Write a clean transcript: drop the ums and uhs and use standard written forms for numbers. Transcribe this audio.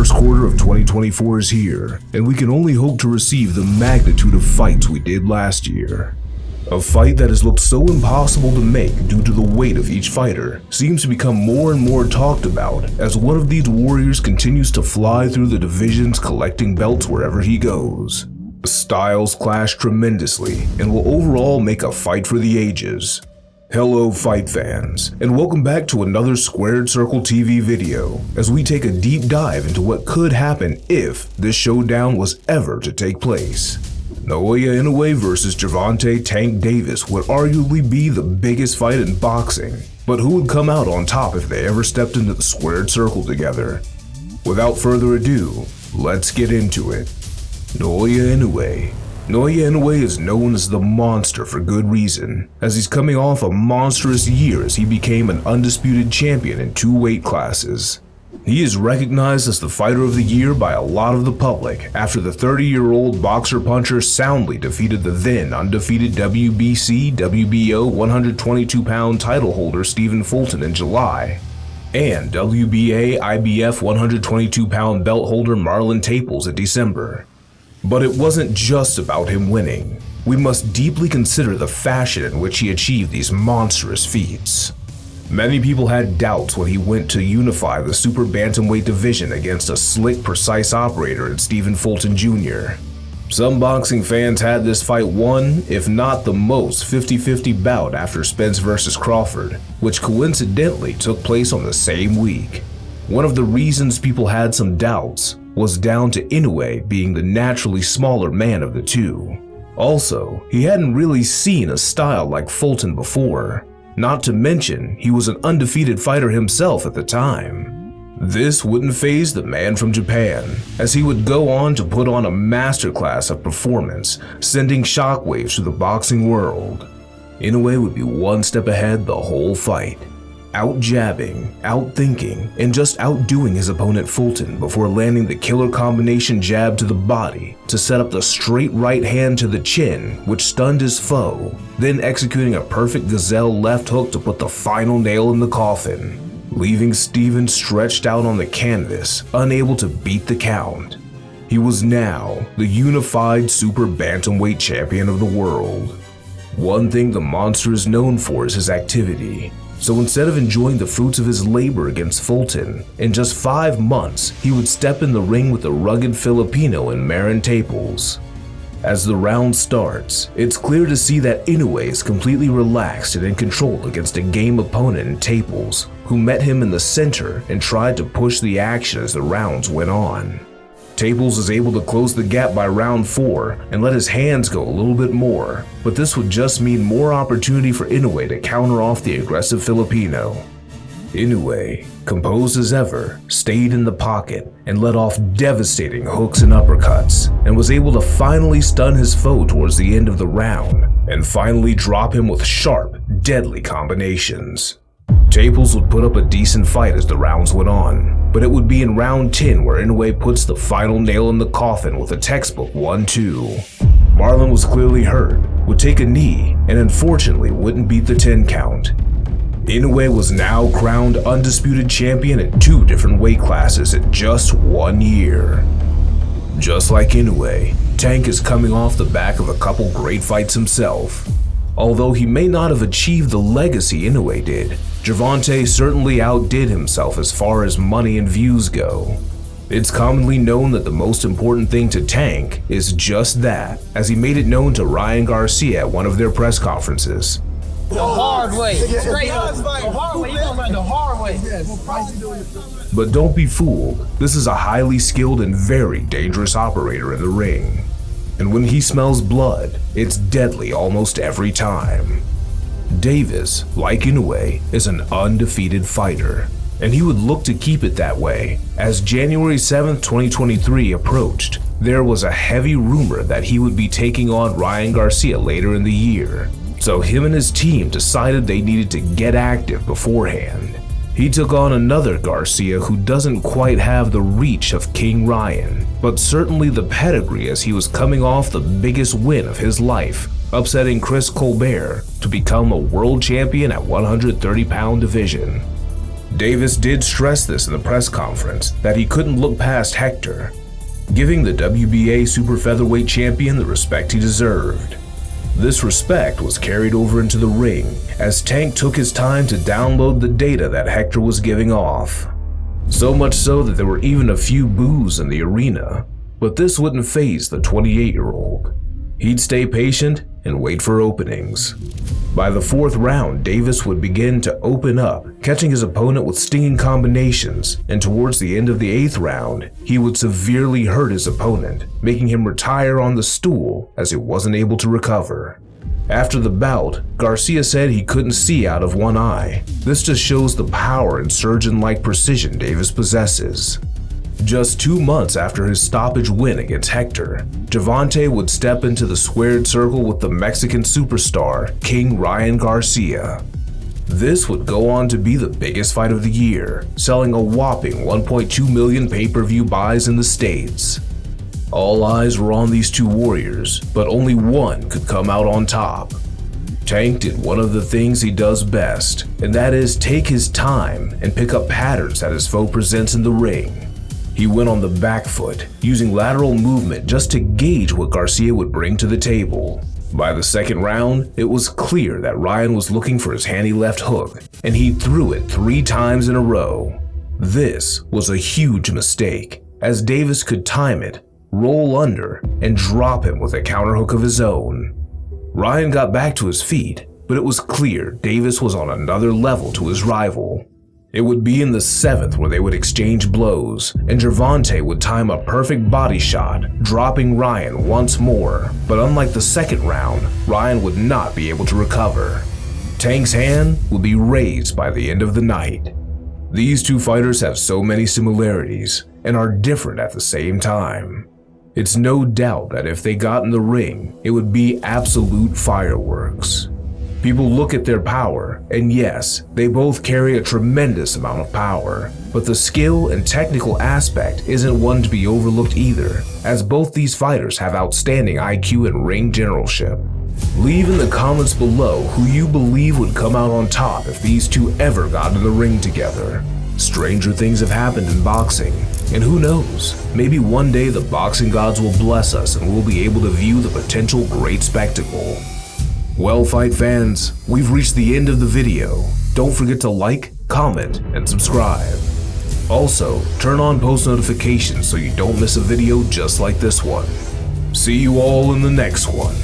first quarter of 2024 is here, and we can only hope to receive the magnitude of fights we did last year. A fight that has looked so impossible to make due to the weight of each fighter seems to become more and more talked about as one of these warriors continues to fly through the divisions collecting belts wherever he goes. The styles clash tremendously and will overall make a fight for the ages. Hello fight fans, and welcome back to another Squared Circle TV video as we take a deep dive into what could happen if this showdown was ever to take place. Naoya Inoue versus Gervonta "Tank" Davis would arguably be the biggest fight in boxing, but who would come out on top if they ever stepped into the Squared Circle together? Without further ado, let's get into it. Naoya Inoue. Naoya Inoue is known as the Monster for good reason, as he's coming off a monstrous year as he became an undisputed champion in 2 weight classes. He is recognized as the fighter of the year by a lot of the public after the 30-year-old boxer-puncher soundly defeated the then undefeated WBC WBO 122-pound title holder Stephen Fulton in July, and WBA IBF 122-pound belt holder Marlon Taples in December. But it wasn't just about him winning. We must deeply consider the fashion in which he achieved these monstrous feats. Many people had doubts when he went to unify the super bantamweight division against a slick, precise operator in Stephen Fulton Jr. Some boxing fans had this fight one, if not the most, 50-50 bout after Spence vs. Crawford, which coincidentally took place on the same week. One of the reasons people had some doubts was down to Inoue being the naturally smaller man of the two. Also, he hadn't really seen a style like Fulton before, not to mention he was an undefeated fighter himself at the time. This wouldn't faze the man from Japan, as he would go on to put on a masterclass of performance, sending shockwaves through the boxing world. Inoue would be one step ahead the whole fight, out-jabbing, out-thinking, and just outdoing his opponent Fulton before landing the killer combination jab to the body to set up the straight right hand to the chin, which stunned his foe, then executing a perfect gazelle left hook to put the final nail in the coffin, leaving Stephen stretched out on the canvas, unable to beat the count. He was now the unified super bantamweight champion of the world. One thing the monster is known for is his activity. So instead of enjoying the fruits of his labor against Fulton, in just 5 months, he would step in the ring with the rugged Filipino in Marlon Taples. As the round starts, it's clear to see that Inoue is completely relaxed and in control against a game opponent in Taples, who met him in the center and tried to push the action as the rounds went on. Taples is able to close the gap by round 4 and let his hands go a little bit more, but this would just mean more opportunity for Inoue to counter off the aggressive Filipino. Inoue, composed as ever, stayed in the pocket and let off devastating hooks and uppercuts, and was able to finally stun his foe towards the end of the round, and finally drop him with sharp, deadly combinations. Taples would put up a decent fight as the rounds went on, but it would be in round 10 where Inoue puts the final nail in the coffin with a textbook 1-2. Marlon was clearly hurt, would take a knee, and unfortunately wouldn't beat the 10 count. Inoue was now crowned undisputed champion in 2 different weight classes in just 1 year. Just like Inoue, Tank is coming off the back of a couple great fights himself. Although he may not have achieved the legacy Inoue did, Gervonta certainly outdid himself as far as money and views go. It's commonly known that the most important thing to Tank is just that, as he made it known to Ryan Garcia at one of their press conferences. The hard way, straight up, the hard way, you gonna learn the hard way. But don't be fooled, this is a highly skilled and very dangerous operator in the ring. And when he smells blood, it's deadly almost every time. Davis, like Inoue, is an undefeated fighter, and he would look to keep it that way. As January 7th, 2023 approached, there was a heavy rumor that he would be taking on Ryan Garcia later in the year, so him and his team decided they needed to get active beforehand. He took on another Garcia who doesn't quite have the reach of King Ryan, but certainly the pedigree, as he was coming off the biggest win of his life, upsetting Chris Colbert to become a world champion at 130-pound division. Davis did stress this in the press conference that he couldn't look past Hector, giving the WBA super featherweight champion the respect he deserved. This respect was carried over into the ring as Tank took his time to download the data that Hector was giving off. So much so that there were even a few boos in the arena, but this wouldn't faze the 28-year-old. He'd stay patient and wait for openings. By the 4th round, Davis would begin to open up, catching his opponent with stinging combinations, and towards the end of the 8th round, he would severely hurt his opponent, making him retire on the stool as he wasn't able to recover. After the bout, Garcia said he couldn't see out of one eye. This just shows the power and surgeon-like precision Davis possesses. Just 2 months after his stoppage win against Hector, Gervonta would step into the squared circle with the Mexican superstar, King Ryan Garcia. This would go on to be the biggest fight of the year, selling a whopping 1.2 million pay-per-view buys in the States. All eyes were on these two warriors, but only one could come out on top. Tank did one of the things he does best, and that is take his time and pick up patterns that his foe presents in the ring. He went on the back foot, using lateral movement just to gauge what Garcia would bring to the table. By the 2nd round, it was clear that Ryan was looking for his handy left hook, and he threw it 3 times in a row. This was a huge mistake, as Davis could time it, roll under, and drop him with a counterhook of his own. Ryan got back to his feet, but it was clear Davis was on another level to his rival. It would be in the 7th where they would exchange blows, and Gervonta would time a perfect body shot, dropping Ryan once more, but unlike the 2nd round, Ryan would not be able to recover. Tank's hand would be raised by the end of the night. These two fighters have so many similarities, and are different at the same time. It's no doubt that if they got in the ring, it would be absolute fireworks. People look at their power, and yes, they both carry a tremendous amount of power, but the skill and technical aspect isn't one to be overlooked either, as both these fighters have outstanding IQ and ring generalship. Leave in the comments below who you believe would come out on top if these two ever got in the ring together. Stranger things have happened in boxing, and who knows, maybe one day the boxing gods will bless us and we'll be able to view the potential great spectacle. Well, fight fans, we've reached the end of the video. Don't forget to like, comment, and subscribe. Also, turn on post notifications so you don't miss a video just like this one. See you all in the next one.